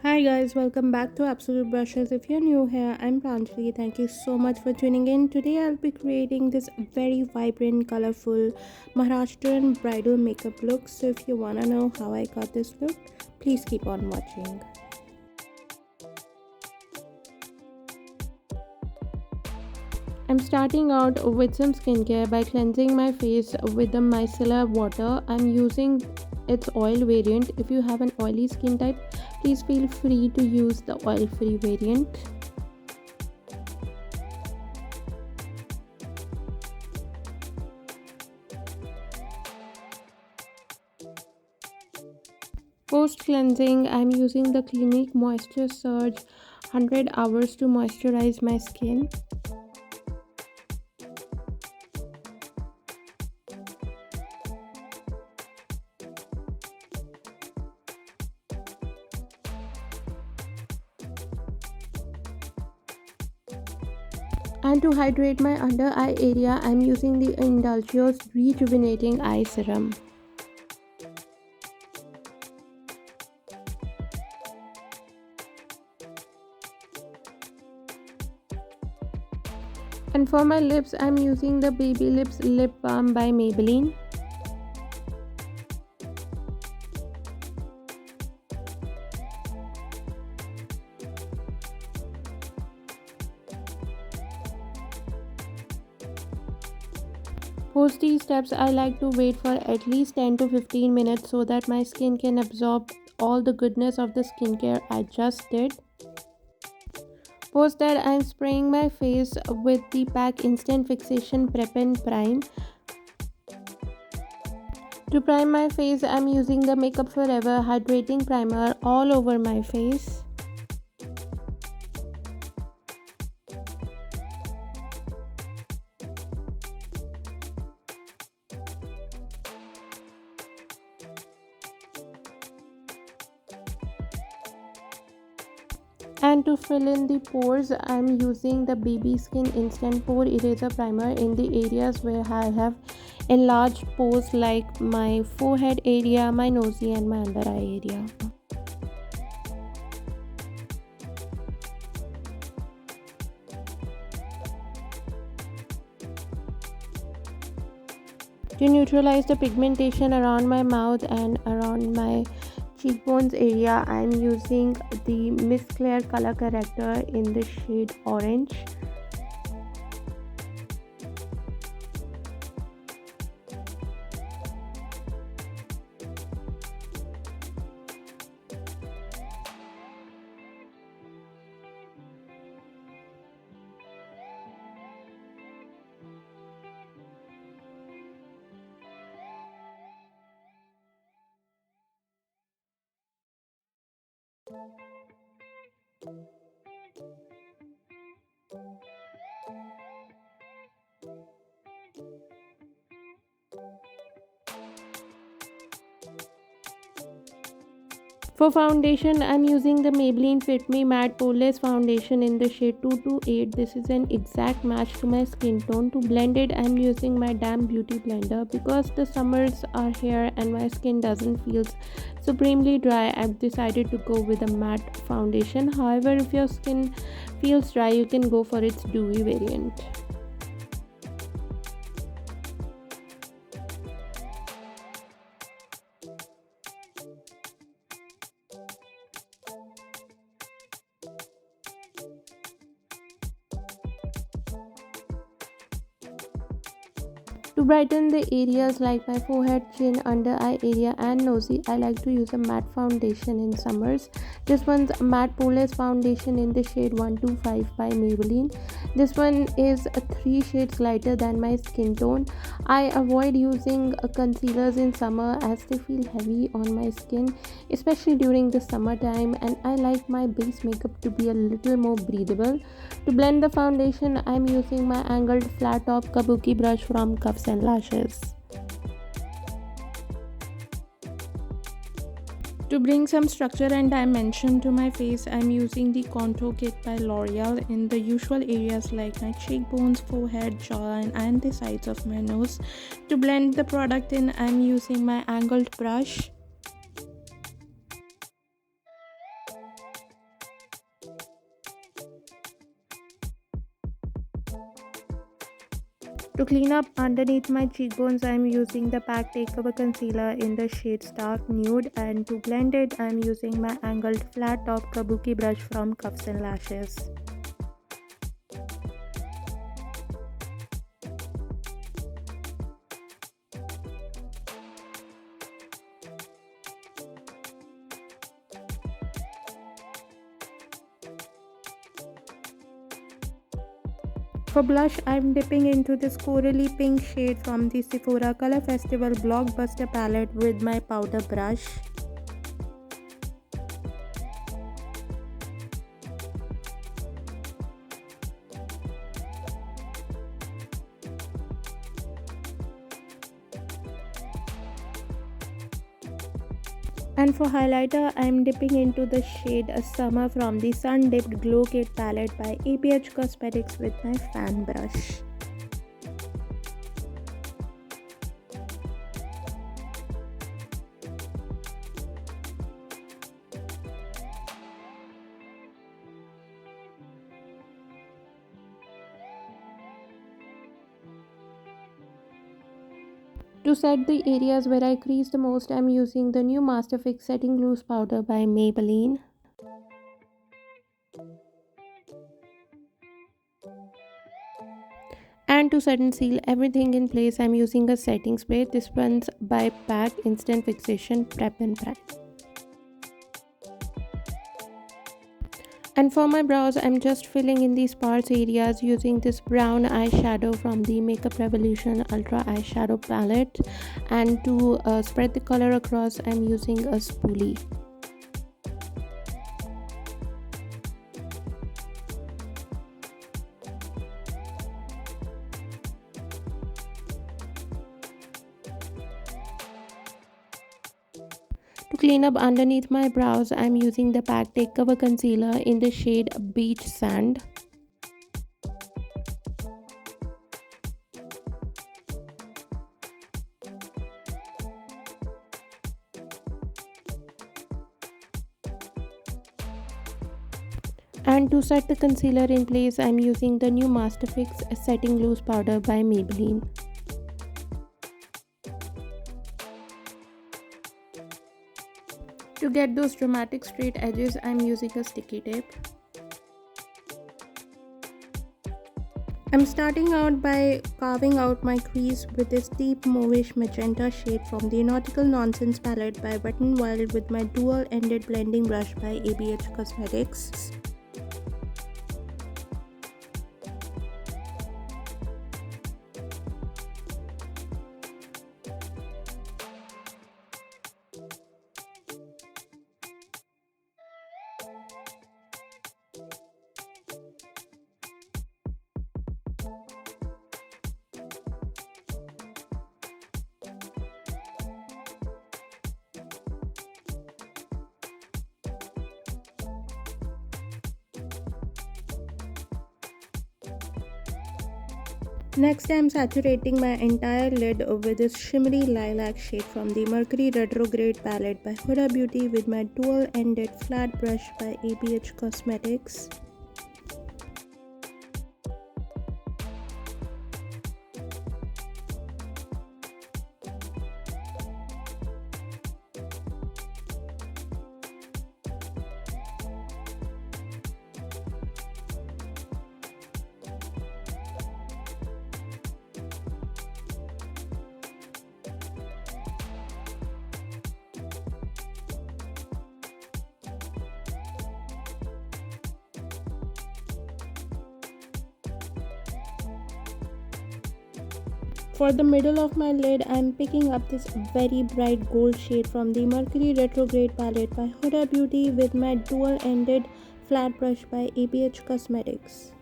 Hi guys, welcome back to Absolute Brushes. If you're new here, I'm Pranjali. Thank you so much for tuning in. Today I'll be creating this very vibrant, colorful Maharashtrian bridal makeup look. So if you wanna know how I got this look, please keep on watching. I'm starting out with some skincare by cleansing my face with the micellar water. I'm using its oil variant. If you have an oily skin type, please feel free to use the oil free variant. Post cleansing, I'm using the Clinique Moisture Surge 100 hours to moisturize my skin. And to hydrate my under eye area, I'm using the Indulgeo's Rejuvenating Eye Serum. And for my lips, I'm using the Baby Lips Lip Balm by Maybelline. Post these steps, I like to wait for at least 10 to 15 minutes so that my skin can absorb all the goodness of the skincare I just did. Post that, I'm spraying my face with the PAC Instant Fixation Prep and Prime. To prime my face, I'm using the Makeup Forever Hydrating Primer all over my face. And to fill in the pores, I'm using the Baby Skin Instant Pore Eraser Primer in the areas where I have enlarged pores like my forehead area, my nosy and my under eye area. To neutralize the pigmentation around my mouth and around my cheekbones area, I'm using the Miss Claire color corrector in the shade orange. For foundation, I'm using the Maybelline Fit Me Matte Poreless Foundation in the shade 228. This is an exact match to my skin tone. To blend it, I'm using my damn beauty blender. Because the summers are here and my skin doesn't feel supremely dry, I've decided to go with a matte foundation. However, if your skin feels dry, you can go for its dewy variant. To brighten the areas like my forehead, chin, under eye area and nosy, I like to use a matte foundation in summers. This one's a matte poreless foundation in the shade 125 by Maybelline. This one is 3 shades lighter than my skin tone. I avoid using concealers in summer as they feel heavy on my skin, especially during the summertime, and I like my base makeup to be a little more breathable. To blend the foundation, I'm using my angled flat top kabuki brush from Cuffs and Lashes. To bring some structure and dimension to my face, I'm using the Contour Kit by L'Oreal in the usual areas like my cheekbones, forehead, jawline and the sides of my nose. To blend the product in, I'm using my angled brush. To clean up underneath my cheekbones, I'm using the PAC Takeover Concealer in the shade Stark Nude, and to blend it, I'm using my angled flat top kabuki brush from Cuffs and Lashes. For blush, I'm dipping into this corally pink shade from the Sephora Color Festival Blockbuster palette with my powder brush. And for highlighter, I'm dipping into the shade Summer from the Sun Dipped Glow Kit palette by ABH Cosmetics with my fan brush. To set the areas where I crease the most, I'm using the new Master Fix Setting Loose Powder by Maybelline. And to set and seal everything in place, I'm using a setting spray. This one's by PAC Instant Fixation Prep and Prime. And for my brows, I'm just filling in the sparse areas using this brown eyeshadow from the Makeup Revolution Ultra Eyeshadow Palette. And to spread the color across, I'm using a spoolie. To clean up underneath my brows, I'm using the PAC Takeover Concealer in the shade Beach Sand. And to set the concealer in place, I'm using the new Master Fix Setting Loose Powder by Maybelline. To get those dramatic straight edges, I'm using a sticky tape. I'm starting out by carving out my crease with this deep mauvish magenta shade from the Nautical Nonsense palette by Wet n Wild with my dual-ended blending brush by ABH Cosmetics. Next, I'm saturating my entire lid with this shimmery lilac shade from the Mercury Retrograde palette by Huda Beauty with my dual-ended flat brush by ABH Cosmetics. For the middle of my lid, I'm picking up this very bright gold shade from the Mercury Retrograde palette by Huda Beauty with my dual-ended flat brush by ABH Cosmetics.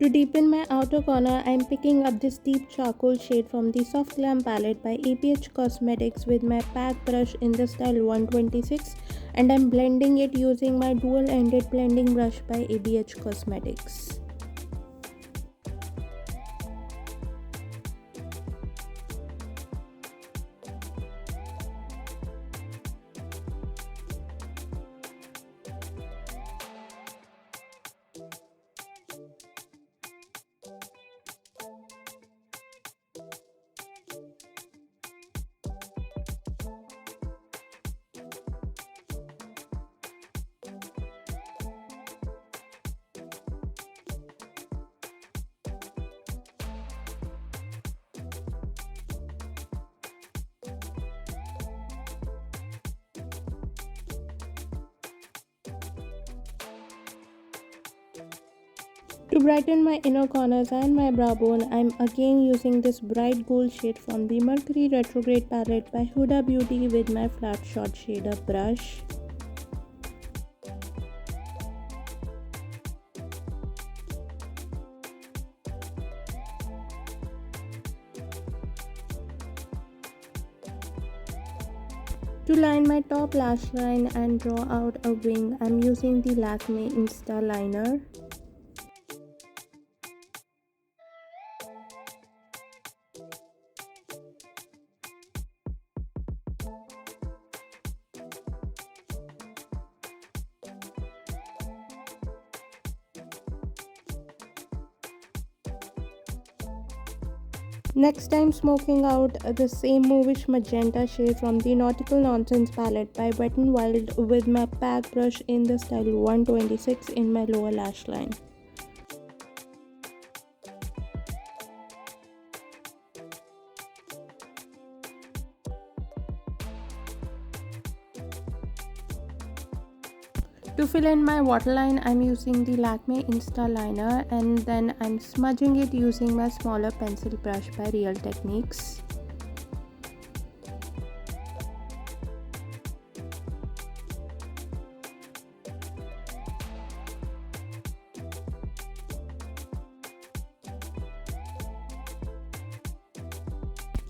To To deepen my outer corner, I am picking up this deep charcoal shade from the Soft Glam palette by ABH Cosmetics with my pack brush in the style 126, and I am blending it using my dual-ended blending brush by ABH Cosmetics. To brighten my inner corners and my brow bone, I'm again using this bright gold shade from the Mercury Retrograde palette by Huda Beauty with my flat short shader brush. To line my top lash line and draw out a wing, I'm using the Lakme Insta Liner. Next, I'm smoking out the same mauvish magenta shade from the Nautical Nonsense palette by Wet n Wild with my pack brush in the style 126 in my lower lash line. To fill in my waterline, I'm using the Lakme Insta Liner, and then I'm smudging it using my smaller pencil brush by Real Techniques.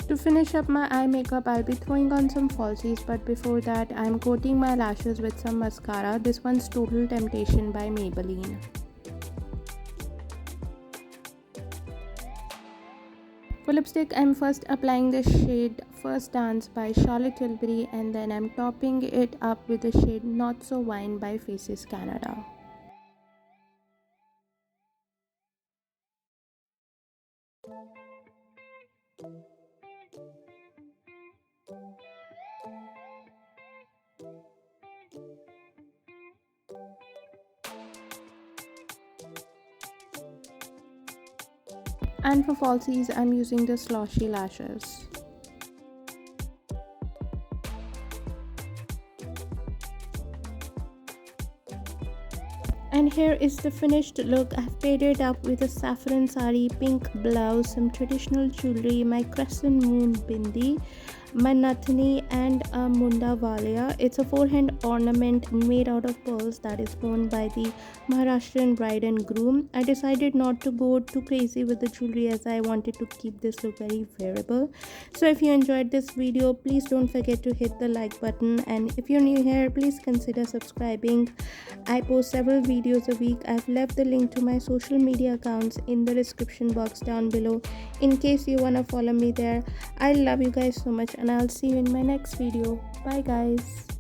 To finish up my eye makeup, I'll be throwing on some falsies, but before that, I'm coating my lashes with some mascara. This one's Total Temptation by Maybelline. For lipstick, I'm first applying the shade First Dance by Charlotte Tilbury, and then I'm topping it up with the shade Not So Wine by Faces Canada. And for falsies, I'm using the Sloshy Lashes. And here is the finished look. I've paired it up with a saffron sari, pink blouse, some traditional jewelry, my crescent moon bindi, my nathani, and a munda valia. It's a forehand ornament made out of pearls that is worn by the Maharashtrian bride and groom. I decided not to go too crazy with the jewelry as I wanted to keep this look very wearable. So if you enjoyed this video, please don't forget to hit the like button, and if you're new here, please consider subscribing. I post several videos a week. I've left the link to my social media accounts in the description box down below in case you wanna follow me there. I love you guys so much, and I'll see you in my next video. Bye guys.